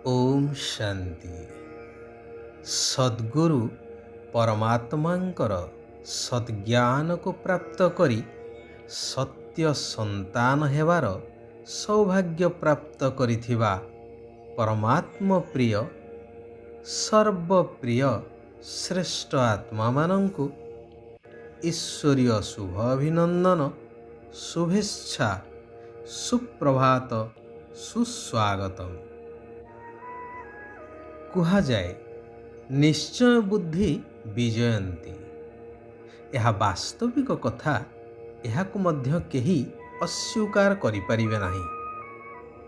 ओम शांति। सद्गुरु परमात्मांकर सद्ज्ञान को प्राप्त करी सत्य संतान हेबार सौभाग्य प्राप्त करिथिबा परमात्म प्रिय सर्वप्रिय श्रेष्ठ आत्मा मानंकु ईश्वरीय शुभ अभिनंदन, शुभेच्छा, सुप्रभात, सुस्वागतम। कुहाଯାଏ निश्चय बुद्धि विजयंती। यह वास्तविक कथा। एहाकु मध्य केही अस्वीकार करिपारिबे नाही,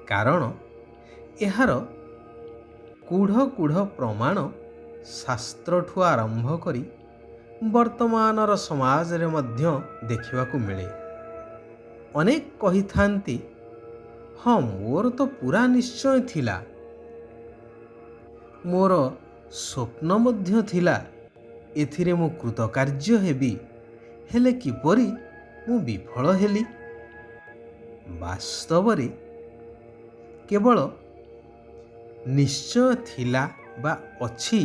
कारण एहार कूढ़ कूढ़ प्रमाण शास्त्रठु आरंभ करी वर्तमानर समाज रे मध्य देखिबाकु मिले। अनेक कहिथांती, हाँ मोर तो पूरा निश्चय थिला, मोर स्वप्न मध्य थिला एथिरे मु कृतकार्य हेबी, हेले किपरि मु विफल हेली। वास्तव रे केवल निश्चय थिला बा अछि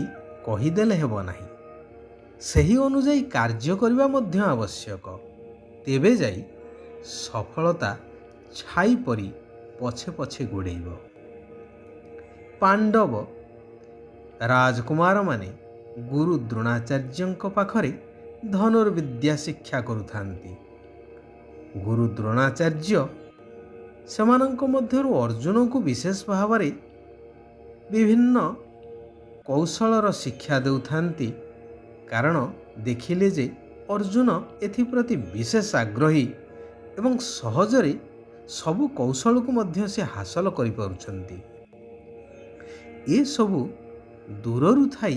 कहिदेले हेबो नाही, सही अनुଯାयी कार्य करबा मध्य आवश्यक। तेबे जाई सफलता छाई परी पछे पछे गोड़ेइब। पांडव राजकुमार माने गुरु द्रोणाचार्यंक पाखरे धनुर्विद्या शिक्षा करुथांती। गुरु द्रोणाचार्य सेमानंक मध्यरु अर्जुन को विशेष भावरे विभिन्न कौशलर शिक्षा देउथांती, कारण देखिले जे अर्जुन एथिप्रति विशेष आग्रही एवं सहजरे सबु कौशल को मध्य से हासिल करि पारुछंती। ए सबु दूररु थाई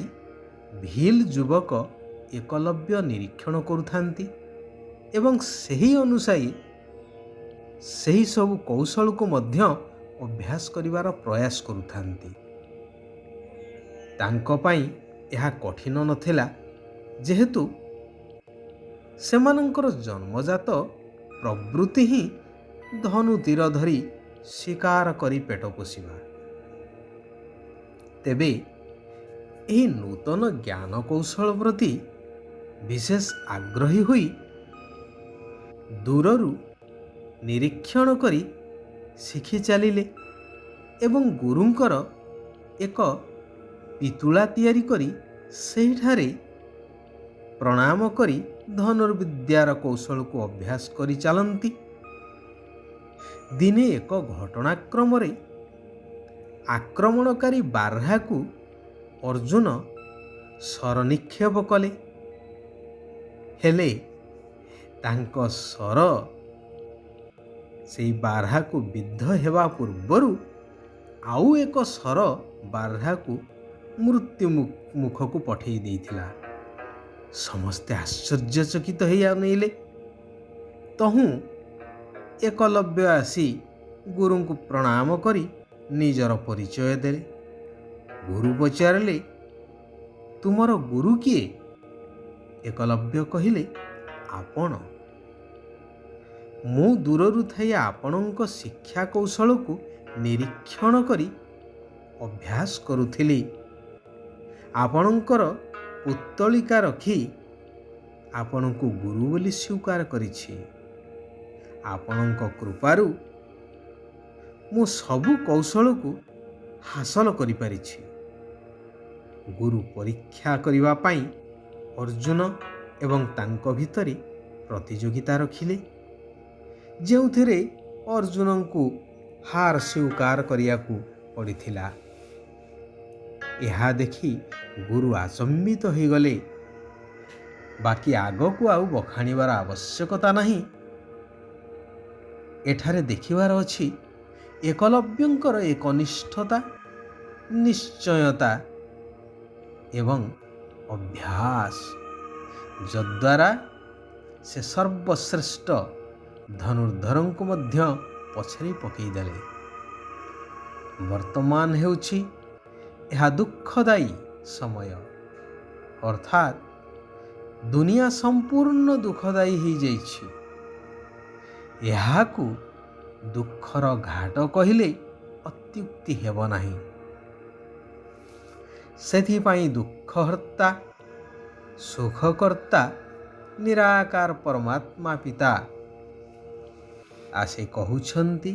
भील युवक एकलव्य निरीक्षण करुथांती एवं सही अनुसायी सही सबु कौशल को मध्य अभ्यास करिवार प्रयास करुथांती। तांको पाई यह कठिन नथिला, जेहेतु सेमानंकर जन्मजात प्रवृत्ति ही धनु तीर धरी शिकार करी पेट पोषिबा। तेबे एही नूतन ज्ञान कौशल प्रति विशेष आग्रही हुई दूररु निरीक्षण करी शिखि चलिले एवं गुरुंकर एक पितुला तैयारी करी सेठारे प्रणाम करी धनुर्विद्यार कौशल को अभ्यास करी चलंती। दिने एक घटनाक्रम रे आक्रमणकारी बारहा को अर्जुन सर निक्षेप कले, हेले तांको सर से बारहा को विद्ध हेबा पूर्वरु आउ एक सर बारहा को मृत्यु मुख को पठेई देइथिला। समस्ते आश्चर्यचकित होई अनेइले। तहु एकलव्य आसी गुरु को प्रणाम करी निजर परिचय देले। गुरु पचारे, तुमर गुरु किए? एकलव्य कहिले, आपण। मु दूररु थाई आपणक शिक्षा कौशल को निरीक्षण करी अभ्यास करुथिली। आपणकर पुत्तलिका रखी आपणको गुरु बोली स्वीकार करिछि। आपणक कृपारु मु सबु कौशल को हासिल करि पारिछि। गुरु परीक्षा करिवा पाई अर्जुन एवं तांको भितरे प्रतियोगिता रखिले, जेउथिरे अर्जुन को हार स्वीकार करियाकू पड़िथिला। यहा देखि गुरु आचंबित हो गले। बाकी आगकू आउ बखाणीबार आवश्यकता नहीं। एठारे देखिबार अछि एकलव्यंकर एकनिष्ठता, निश्चयता एवं अभ्यास, जद्वारा से सर्वश्रेष्ठ धनुर्धर को मध्य पछरी पकई देले। वर्तमान हेउछि यह दुखदायी समय, अर्थात दुनिया संपूर्ण दुखदायी हो जाइछि। यहाकू दुखर घाट कहिले अत्युक्ति हेब नाही। ସେଥିପାଇଁ ଦୁଃଖହର୍ତ୍ତା ସୁଖକର୍ତ୍ତା ନିରାକାର ପରମାତ୍ମା ପିତା ଆସି କହୁଛନ୍ତି,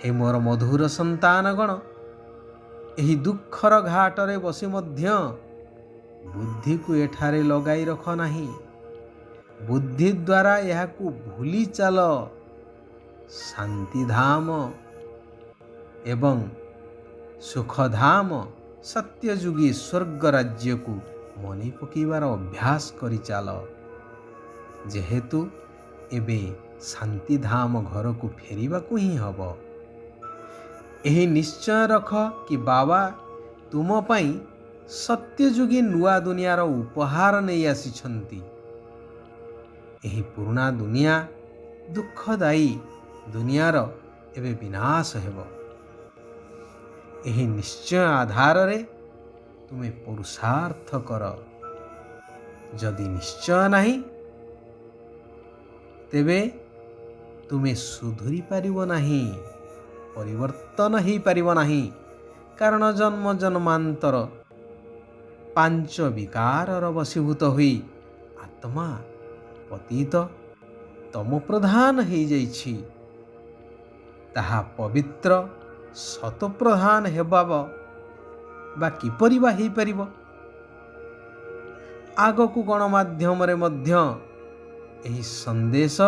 ହେ ମୋର ମଧୁର ସନ୍ତାନଗଣ, ଏହି ଦୁଃଖର ଘାଟରେ ବସି ମଧ୍ୟ ବୁଦ୍ଧିକୁ ଏଠାରେ ଲଗାଇ ରଖ ନାହିଁ। ବୁଦ୍ଧି ଦ୍ୱାରା ଏହାକୁ ଭୁଲି ଚାଲ। ଶାନ୍ତିଧାମ ଏବଂ ସୁଖଧାମ ସତ୍ୟଯୁଗୀ ସ୍ୱର୍ଗ ରାଜ୍ୟକୁ ମନେ ପକାଇବାର ଅଭ୍ୟାସ କରି ଚାଲ। ଯେହେତୁ ଏବେ ଶାନ୍ତିଧାମ ଘରକୁ ଫେରିବାକୁ ହିଁ ହେବ। ଏହି ନିଶ୍ଚୟ ରଖ କି ବାବା ତୁମ ପାଇଁ ସତ୍ୟଯୁଗୀ ନୂଆ ଦୁନିଆର ଉପହାର ନେଇ ଆସିଛନ୍ତି। ଏହି ପୁରୁଣା ଦୁନିଆ ଦୁଃଖଦାୟୀ ଦୁନିଆର ଏବେ ବିନାଶ ହେବ। ଏହି ନିଶ୍ଚୟ ଆଧାରରେ ତୁମେ ପୁରୁଷାର୍ଥ କର। ଯଦି ନିଶ୍ଚୟ ନାହିଁ, ତେବେ ତୁମେ ସୁଧୁରି ପାରିବ ନାହିଁ, ପରିବର୍ତ୍ତନ ହୋଇପାରିବ ନାହିଁ। କାରଣ ଜନ୍ମ ଜନ୍ମାନ୍ତର ପାଞ୍ଚ ବିକାରର ବଶୀଭୂତ ହୋଇ ଆତ୍ମା ପତିତ ତମ ପ୍ରଧାନ ହୋଇଯାଇଛି। ତାହା ପବିତ୍ର ସତପ୍ରଧାନ ହେବା ବା କିପରି ବା ହୋଇପାରିବ? ଆଗକୁ ଗଣମାଧ୍ୟମରେ ମଧ୍ୟ ଏହି ସନ୍ଦେଶ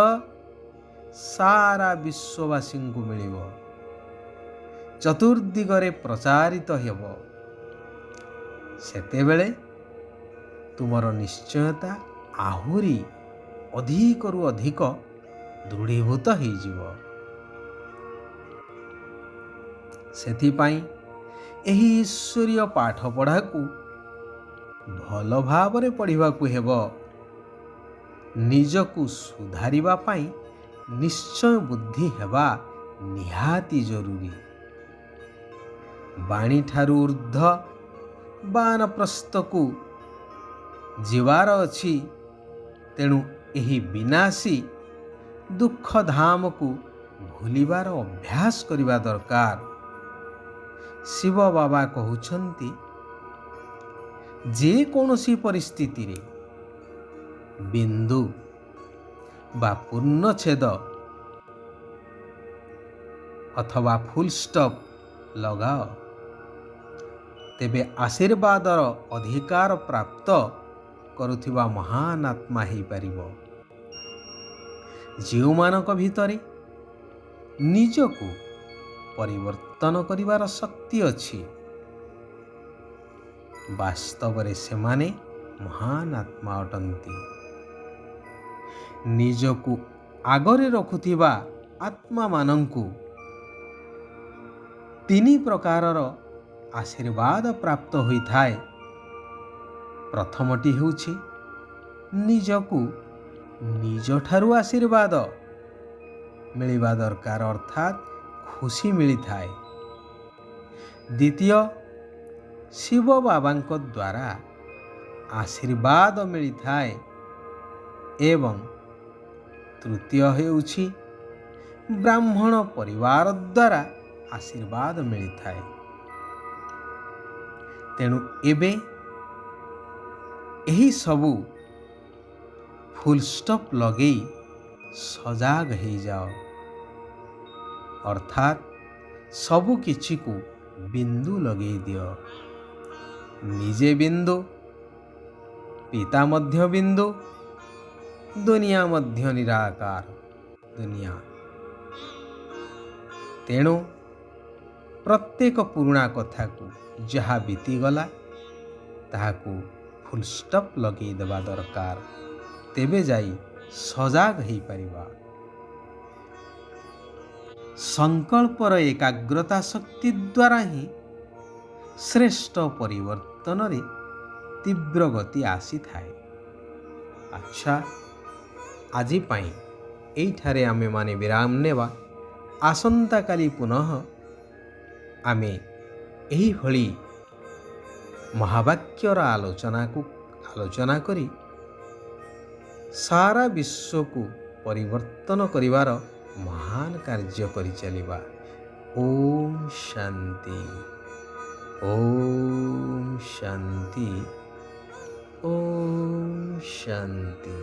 ସାରା ବିଶ୍ୱବାସୀଙ୍କୁ ମିଳିବ, ଚତୁର୍ଦିଗରେ ପ୍ରଚାରିତ ହେବ। ସେତେବେଳେ ତୁମର ନିଶ୍ଚୟତା ଆହୁରି ଅଧିକରୁ ଅଧିକ ଦୃଢ଼ୀଭୂତ ହୋଇଯିବ। ସେଥିପାଇଁ ଏହି ଈଶ୍ୱରୀୟ ପାଠପଢ଼ାକୁ ଭଲ ଭାବରେ ପଢ଼ିବାକୁ ହେବ। ନିଜକୁ ସୁଧାରିବା ପାଇଁ ନିଶ୍ଚୟ ବୁଦ୍ଧି ହେବା ନିହାତି ଜରୁରୀ। ବାଣୀଠାରୁ ଉର୍ଦ୍ଧ୍ୱ ବାନପ୍ରସ୍ଥକୁ ଯିବାର ଅଛି। ତେଣୁ ଏହି ବିନାଶୀ ଦୁଃଖଧାମକୁ ଭୁଲିବାର ଅଭ୍ୟାସ କରିବା ଦରକାର। ଶିବ ବାବା କହୁଛନ୍ତି, ଯେକୌଣସି ପରିସ୍ଥିତିରେ ବିନ୍ଦୁ ବା ପୂର୍ଣ୍ଣଚ୍ଛେଦ ଅଥବା ଫୁଲ୍ ଷ୍ଟପ୍ ଲଗାଅ, ତେବେ ଆଶୀର୍ବାଦର ଅଧିକାର ପ୍ରାପ୍ତ କରୁଥିବା ମହାନ ଆତ୍ମା ହୋଇପାରିବ। ଯେଉଁମାନଙ୍କ ଭିତରେ ନିଜକୁ ପରିବର୍ତ୍ତନ କରିବାର ଶକ୍ତି ଅଛି, ବାସ୍ତବରେ ସେମାନେ ମହାନ ଆତ୍ମା ଅଟନ୍ତି। ନିଜକୁ ଆଗରେ ରଖୁଥିବା ଆତ୍ମାମାନଙ୍କୁ ତିନି ପ୍ରକାରର ଆଶୀର୍ବାଦ ପ୍ରାପ୍ତ ହୋଇଥାଏ। ପ୍ରଥମଟି ହେଉଛି ନିଜକୁ ନିଜଠାରୁ ଆଶୀର୍ବାଦ ମିଳିବା ଦରକାର, ଅର୍ଥାତ୍ ଖୁସି ମିଳିଥାଏ। ଦ୍ୱିତୀୟ, ଶିବ ବାବାଙ୍କ ଦ୍ୱାରା ଆଶୀର୍ବାଦ ମିଳିଥାଏ। ଏବଂ ତୃତୀୟ ହେଉଛି ବ୍ରାହ୍ମଣ ପରିବାର ଦ୍ୱାରା ଆଶୀର୍ବାଦ ମିଳିଥାଏ। ତେଣୁ ଏବେ ଏହି ସବୁ ଫୁଲ୍ ଷ୍ଟପ୍ ଲଗେଇ ସଜାଗ ହୋଇଯାଅ, ଅର୍ଥାତ୍ ସବୁ କିଛିକୁ ବିନ୍ଦୁ ଲଗେଇ ଦିଅ। ନିଜେ ବିନ୍ଦୁ, ପିତା ମଧ୍ୟ ବିନ୍ଦୁ, ଦୁନିଆ ମଧ୍ୟ ନିରାକାର ଦୁନିଆ। ତେଣୁ ପ୍ରତ୍ୟେକ ପୁରୁଣା କଥାକୁ ଯାହା ବିତିଗଲା ତାହାକୁ ଫୁଲ୍ ଷ୍ଟପ୍ ଲଗେଇ ଦେବା ଦରକାର। ତେବେ ଯାଇ ସଜାଗ ହୋଇପାରିବା। ସଂକଳ୍ପର ଏକାଗ୍ରତା ଶକ୍ତି ଦ୍ୱାରା ହିଁ ଶ୍ରେଷ୍ଠ ପରିବର୍ତ୍ତନରେ ତୀବ୍ର ଗତି ଆସିଥାଏ। ଆଚ୍ଛା, ଆଜି ପାଇଁ ଏଇଠାରେ ଆମେମାନେ ବିରାମ ନେବା। ଆସନ୍ତାକାଲି ପୁନଃ ଆମେ ଏହିଭଳି ମହାବାକ୍ୟର ଆଲୋଚନା କରି ସାରା ବିଶ୍ୱକୁ ପରିବର୍ତ୍ତନ କରିବାର ମହାନ କାର୍ଯ୍ୟ କରିଚାଲିବା। ଓମ୍ ଶାନ୍ତି। ଓମ୍ শান্তি। ওম শান্তি।